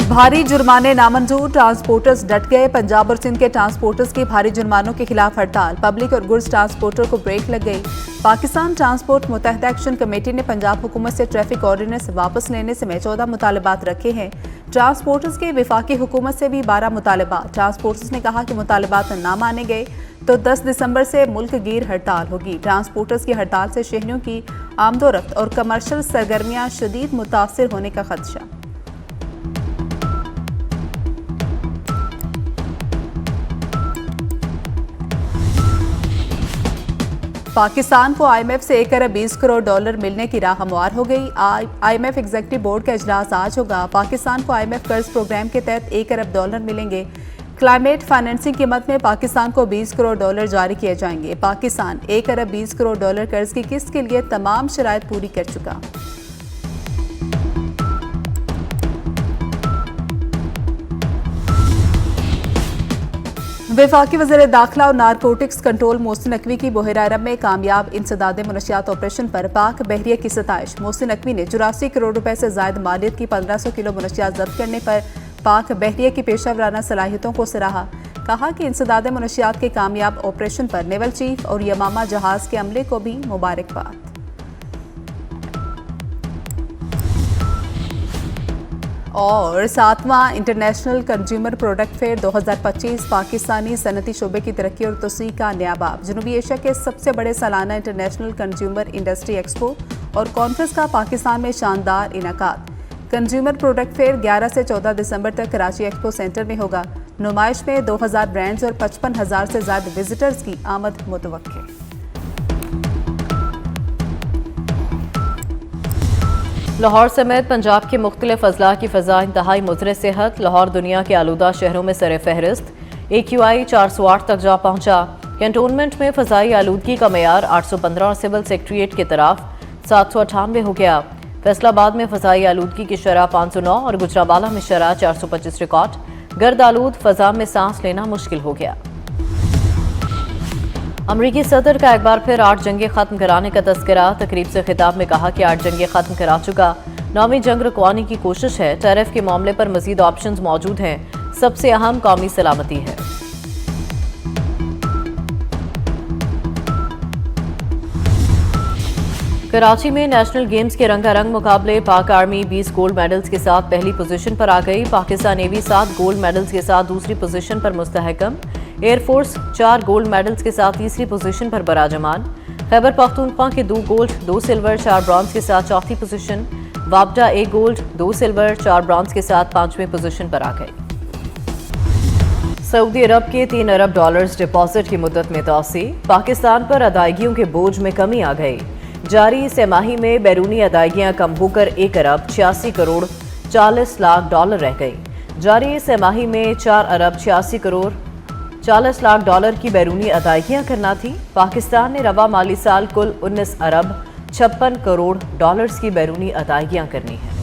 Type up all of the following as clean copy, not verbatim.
भारी जुर्माने नामंजूर, ट्रांसपोर्टर्स डट गए। पंजाब और सिंध के ट्रांसपोर्टर्स की भारी जुर्मानों के खिलाफ हड़ताल, पब्लिक और गुड्स ट्रांसपोर्टर को ब्रेक लग गई। पाकिस्तान ट्रांसपोर्ट मुत्तहदा एक्शन कमेटी ने पंजाब हुकूमत से ट्रैफिक ऑर्डिनेंस वापस लेने समेत 14 मुतालबात रखे हैं। ट्रांसपोर्टर्स के विफाकी हुकूमत से भी 12 मुतालबात। ट्रांसपोर्टर्स ने कहा कि मुतालबात न माने गए तो 10 दिसंबर से मुल्क गिर हड़ताल होगी। ट्रांसपोर्टर्स की हड़ताल से शहरियों की आमदोरफ्त और कमर्शियल सरगर्मियां शदीद मुतासिर होने का खदशा। पाकिस्तान को IMF से 1 अरब 20 करोड़ डॉलर मिलने की राह हमवार हो गई। IMF एग्जीक्यूटिव बोर्ड का इजलास आज होगा। पाकिस्तान को IMF कर्ज प्रोग्राम के तहत 1 अरब डॉलर मिलेंगे। क्लाइमेट फाइनेंसिंग की मद में पाकिस्तान को 20 करोड़ डॉलर जारी किए जाएंगे। पाकिस्तान 1 अरब 20 करोड़ डॉलर कर्ज की किस्त के लिए तमाम शराइत पूरी कर चुका। वफाकी वज़ीर दाखिला और नारकोटिक्स कंट्रोल मोहसिन नकवी की बहरा अरब में कामयाब इंसदाद मुनशियात ऑपरेशन पर पाक बहरिया की सताइश। मोहसिन नकवी ने 84 करोड़ रुपए से जायद मालियत की 1500 किलो मुनशियात जब्त करने पर पाक बहरिया की पेशा वराना सलाहियतों को सराहा। कहा कि इंसदाद मुनशियात के कामयाब ऑपरेशन पर नेवल चीफ और यमामा जहाज के अमले को भी मुबारकबाद। और 7वां international consumer product fair 2025 Pakistani सनती शोबे की तरक्की और तोसी का नया बाब। जनूबी एशिया के सबसे बड़े सालाना इंटरनेशनल कंज्यूमर इंडस्ट्री एक्सपो और कॉन्फ्रेंस का पाकिस्तान में शानदार इनाकात। कंज्यूमर प्रोडक्ट फेयर 11 से 14 दिसंबर तक कराची एक्सपो सेंटर में होगा। नुमाइश में 2000 ब्रांड्स और 55,000 से ज्यादा विजिटर्स की आमद मुतवक्के। लाहौर समेत पंजाब के मुख्तलिफ अजला की फ़ज़ा इंतहाई मुज़र सेहत। लाहौर दुनिया के आलूदा शहरों में सर फहरिस्त। AQI 408 तक जा पहुंचा। कैंटोनमेंट में फ़ज़ाई आलूदगी का मेयार 815 और सिविल सेक्रेटरीट के तरफ 798 हो गया। फैसलाबाद में फ़ज़ाई आलूदगी की शरह 509 और गुजरावाला में शरह 425 रिकॉर्ड। गर्द आलूद फ़ज़ा में सांस लेना मुश्किल हो गया। अमरीकी सदर का एक बार फिर 8 जंगें ख़त्म कराने का तस्करा। तकरीब से खिताब में कहा कि 8 जंगें ख़त्म करा चुका। नौवीं जंग रुकवाने की कोशिश है। टैरिफ के मामले पर मज़ीद ऑप्शंस मौजूद हैं। सबसे अहम कौमी सलामती है। कराची में नेशनल गेम्स के रंगारंग मुकाबले। पाक आर्मी 20 गोल्ड मेडल्स के साथ पहली पोजीशन पर आ गई। पाकिस्तान नेवी 7 गोल्ड मेडल्स के साथ दूसरी पोजीशन पर मुस्तहकम। एयरफोर्स 4 गोल्ड मेडल्स के साथ तीसरी पोजीशन पर बराजमान। खैबर पख्तूनख्वा के 2 गोल्ड 2 सिल्वर 4 ब्रॉन्ज के साथ चौथी पोजीशन। वापडा 1 गोल्ड 2 सिल्वर 4 ब्रॉन्ज के साथ 5वें पोजीशन पर आ गई। सऊदी अरब के 3 अरब डॉलर्स डिपॉजिट की मुद्दत में तोसी। पाकिस्तान पर अदायगियों के बोझ में कमी आ गई। जारी सेमाही में बैरूनी अदायगियां कम होकर 1 अरब 86 करोड़ 40 लाख डॉलर रह गई। जारी सेमाही में 4 अरब 86 करोड़ 40 लाख डॉलर की बैरूनी अदायगियां करना थी। पाकिस्तान ने रवा माली साल कुल 19 अरब 56 करोड़ डॉलर्स की बैरूनी अदायगियां करनी है।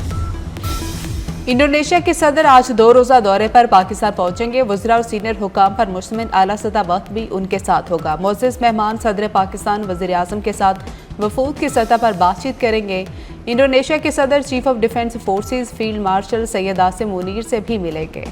इंडोनेशिया के सदर आज 2 रोज़ा दौरे पर पाकिस्तान पहुंचेंगे। वज़रा और सीनियर हुकाम पर मुश्तमिल आला सतह वक्त भी उनके साथ होगा। मोअज़्ज़ज़ मेहमान सदर पाकिस्तान वज़ीर आज़म के साथ वफूद की सतह पर बातचीत करेंगे। इंडोनेशिया के सदर chief of defence forces field marshal Syed Asim Munir से भी मिलेंगे।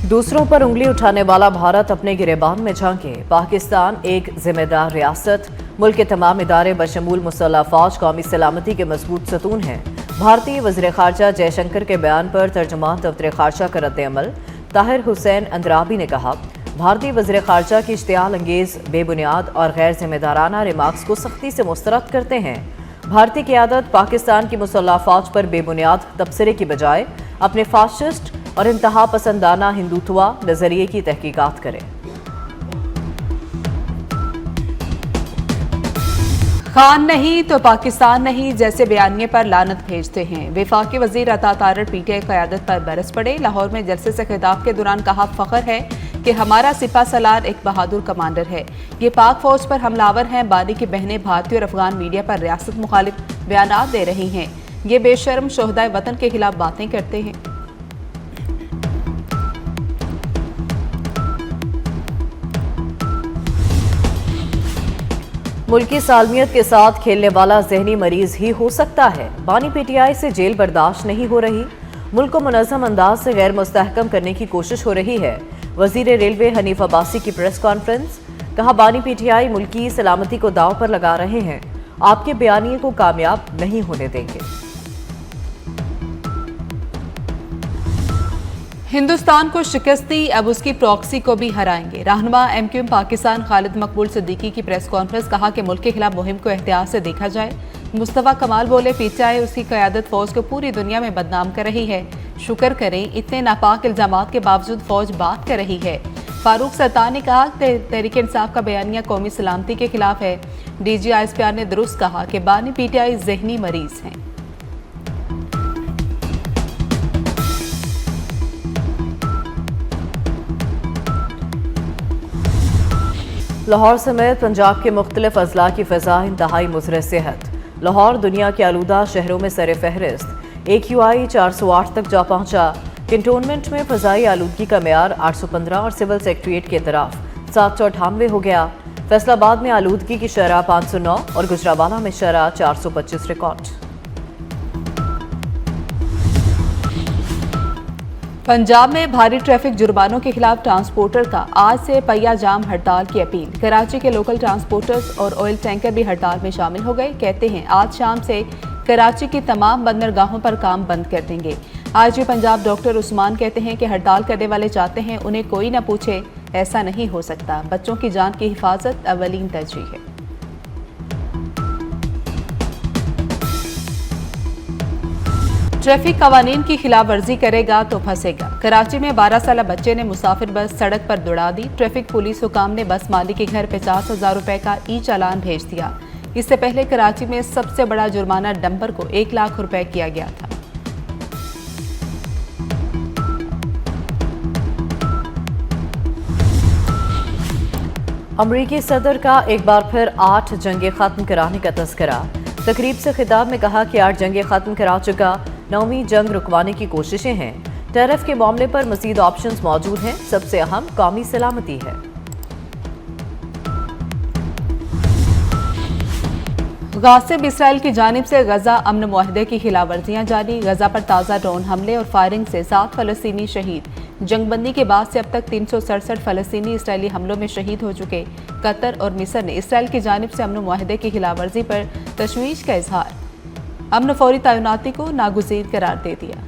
दूसरों पर उंगली उठाने वाला भारत अपने गिरेबान में झांके। पाकिस्तान एक जिम्मेदार रियासत। मुल्क के तमाम इदारे बशमूल मुसल्लह फौज कौमी सलामती के मजबूत सतून हैं। भारतीय वज़ीर ख़ारजा जयशंकर के बयान पर तर्जुमान दफ्तर ख़ारजा का रद्द-ए-अमल। ताहिर हुसैन अंद्राबी ने कहा, भारतीय वज़ीर ख़ारजा की इश्तियाल अंगेज़, बेबुनियाद और गैर जिम्मेदाराना रिमार्क्स को सख्ती से मुस्तरद करते हैं। भारतीय क़यादत पाकिस्तान की मुसल्लह फौज पर बेबुनियाद तबसरे की बजाय अपने फाशिस्ट और इंतहा पसंदाना हिंदुत्वा नजरिए की तहकीकात करें। खान नहीं तो पाकिस्तान नहीं जैसे बयानिए पर लानत भेजते हैं। वफाकी वजीर अता तारड़ PTI क़यादत पर बरस पड़े। लाहौर में जलसे से खिताब के दौरान कहा, फ़ख्र है कि हमारा सिपा सलार एक बहादुर कमांडर है। ये पाक फौज पर हमलावर हैं। बानी की बहनें भारतीय और अफगान मीडिया पर रियासत मुखालिफ बयानात दे रही हैं। ये बेशर्म शोहदाए वतन के खिलाफ बातें करते हैं। मुल्की सालमियत के साथ खेलने वाला जहनी मरीज ही हो सकता है। बानी पीटीआई से जेल बर्दाश्त नहीं हो रही। मुल्क को मुनज़्ज़म अंदाज से गैर मुस्तहकम करने की कोशिश हो रही है। वजीर रेलवे हनीफ अब्बासी की प्रेस कॉन्फ्रेंस। कहा, बानी पीटीआई मुल्की सलामती को दांव पर लगा रहे हैं। आपके बयानिए को कामयाब नहीं होने देंगे। हिंदुस्तान को शिकस्त दी, अब उसकी प्रॉक्सी को भी हराएंगे। रहनुमा एमक्यूएम पाकिस्तान खालिद मकबूल सिद्दीकी की प्रेस कॉन्फ्रेंस। कहा कि मुल्क के खिलाफ मुहिम को एहतियात से देखा जाए। मुस्तफा कमाल बोले, पीटीआई उसकी क़यादत फौज को पूरी दुनिया में बदनाम कर रही है। शुक्र करें, इतने नापाक इल्जामात के बावजूद फौज बात कर रही है। फारूक सत्तार ने कहा, तहरीक इंसाफ का बयानिया कौमी सलामती के खिलाफ है। डीजी ISPR ने दुरुस्त कहा कि बानी पीटीआई जहनी मरीज हैं। लाहौर समेत पंजाब के मुख्तलिफ अजला की फ़ज़ा इंतहाई मुज़र सेहत। लाहौर दुनिया के आलूदा शहरों में सर फहरिस्त। AQI 408 तक जा पहुंचा। कैंटोनमेंट में फ़ज़ाई आलूदगी का मेयार 815 और सिविल सेक्रेटरीट के तरफ 798 हो गया। फैसलाबाद में आलूदगी की शरह 509 और गुजरावाला में शरह 425 रिकॉर्ड। पंजाब में भारी ट्रैफिक जुर्मानों के खिलाफ ट्रांसपोर्टर का आज से पहिया जाम हड़ताल की अपील। कराची के लोकल ट्रांसपोर्टर्स और ऑयल टैंकर भी हड़ताल में शामिल हो गए। कहते हैं आज शाम से कराची की तमाम बंदरगाहों पर काम बंद कर देंगे। आईजी पंजाब डॉक्टर उस्मान कहते हैं कि हड़ताल करने वाले चाहते हैं उन्हें कोई न पूछे। ऐसा नहीं हो सकता। बच्चों की जान की हिफाजत अवलीन तरजीह है। ट्रैफिक कवानीन की खिलाफ वर्जी करेगा तो फंसेगा। कराची में 12 साला बच्चे ने मुसाफिर बस सड़क पर दौड़ा दी। ट्रैफिक पुलिस हुकाम ने बस मालिक के घर 50,000 रुपए का चालान भेज दिया। इससे पहले कराची में सबसे बड़ा जुर्माना डंपर को 1 लाख रुपए किया गया था। अमरीकी सदर का एक बार फिर 8 जंगें खत्म कराने का तस्करा। तकरीब से खिताब में कहा कि 8 जंगें खत्म करा चुका, 9वीं जंग रुकवाने की कोशिशें हैं। टैरिफ के मामले पर मजीद ऑप्शंस मौजूद हैं। सबसे अहम कौमी सलामती है। गासिब इसराइल की जानिब से गजा अमन मुआहदे की खिलाफ वर्जियां जारी। गजा पर ताज़ा ड्रोन हमले और फायरिंग से 7 फलस्तीनी शहीद। जंगबंदी के बाद से अब तक 367 फलस्तीनी इसराइली हमलों में शहीद हो चुके। कतर और मिस्र ने इसराइल की जानिब से अमन मुआहदे की खिलाफ वर्जी पर तशवीश का इजहार। अमन फौरी तैनाती को नागुज़ीर करार दे दिया।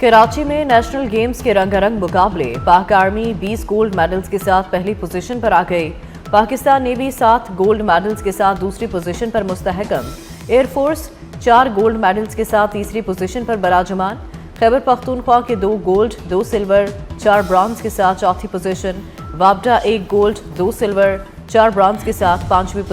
कराची में नेशनल गेम्स के रंगारंग मुकाबले। पाक आर्मी 20 गोल्ड मेडल्स के साथ पहली पोजीशन पर आ गई। पाकिस्तान नेवी 7 गोल्ड मेडल्स के साथ दूसरी पोजीशन पर मुस्तहकम। एयरफोर्स 4 गोल्ड मेडल्स के साथ तीसरी पोजीशन पर बराजमान। खैबर पख्तूनख्वा के 2 गोल्ड, 2 सिल्वर, 4 ब्रॉन्ज के साथ चौथी पोजीशन। वाबडा 1 गोल्ड, 2 सिल्वर, 4 ब्रॉन्ज के साथ 5वीं।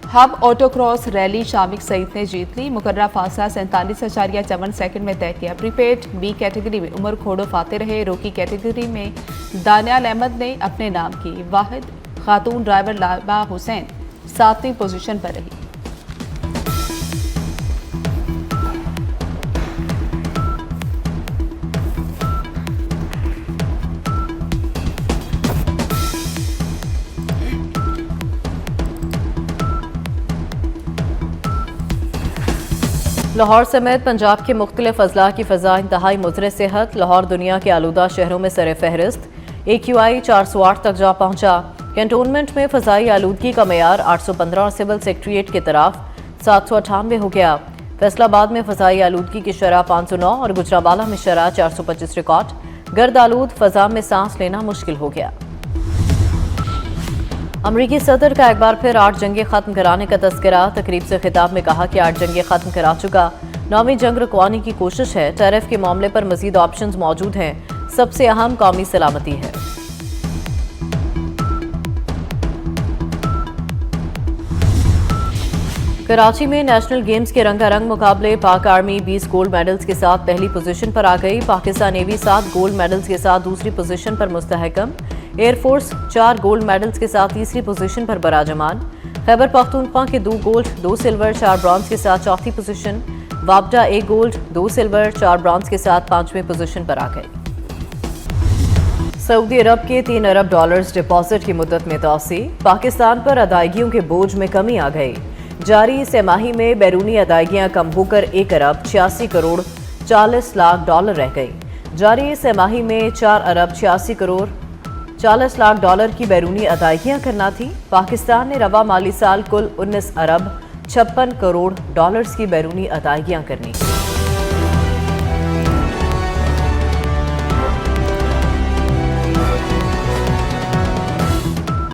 हब ऑटोक्रॉस रैली शामिक सईद ने जीत ली। मुकर्रर फासला 47.54 सेकंड में तय किया। प्रीपेड बी कैटेगरी में उमर खोड़ो फाते रहे। रोकी कैटेगरी में दानियाल अहमद ने अपने नाम की। वाहिद खातून ड्राइवर लाबा हुसैन 7वीं पोजीशन पर रही। लाहौर समेत पंजाब के मुख्तलिफ अजला की फ़ज़ा इंतहाई मुज़र सेहत। लाहौर दुनिया के आलूदा शहरों में सर फहरिस्त। AQI 408 तक जा पहुंचा। कैंटोनमेंट में फ़ज़ाई आलूदगी का मेयार 815 और सिविल सेक्रेटरीट की तरफ 798 हो गया। फैसलाबाद में फ़ज़ाई आलूदगी की शरह 509 और गुजरावाला में शरह 425 रिकॉर्ड। गर्द आलूद फ़ज़ा में सांस लेना मुश्किल हो गया। अमरीकी सदर का एक बार फिर 8 जंगें खत्म कराने का तस्करा। तकरीब से खिताब में कहा कि 8 जंगें खत्म करा चुका, 9वीं जंग रुकवाने की कोशिश है। टैरिफ के मामले पर मजीद ऑप्शंस मौजूद हैं। सबसे अहम कौमी सलामती है। कराची में नेशनल गेम्स के रंगारंग मुकाबले। पाक आर्मी 20 गोल्ड मेडल्स के साथ पहली पोजीशन पर आ गई। पाकिस्तान नेवी 7 गोल्ड मेडल्स के साथ दूसरी पोजीशन पर मुस्तहकम। एयरफोर्स 4 गोल्ड मेडल्स के साथ तीसरी पोजीशन पर बराजमान। खैबर पख्तूनख्वा के 2 गोल्ड, 2 सिल्वर, 4 ब्रॉन्ज के साथ चौथी पोजीशन। वाबडा 1 गोल्ड, 2 सिल्वर, 4 ब्रॉन्ज के साथ 5वीं पोजीशन पर आ गई। सऊदी अरब के 3 अरब डॉलर्स डिपॉजिट की मुद्दत में तोसी, पाकिस्तान पर अदायगियों के बोझ में कमी आ गई। जारी सेमाही में बैरूनी अदायगियां कम होकर 1 अरब 86 करोड़ 40 लाख डॉलर रह गई। जारी सेमाही में 4 अरब 86 करोड़ 40 लाख डॉलर की बैरूनी अदायगियां करना थी। पाकिस्तान ने रवा माली साल कुल 19 अरब 56 करोड़ डॉलर्स की बैरूनी अदायगियां करनी।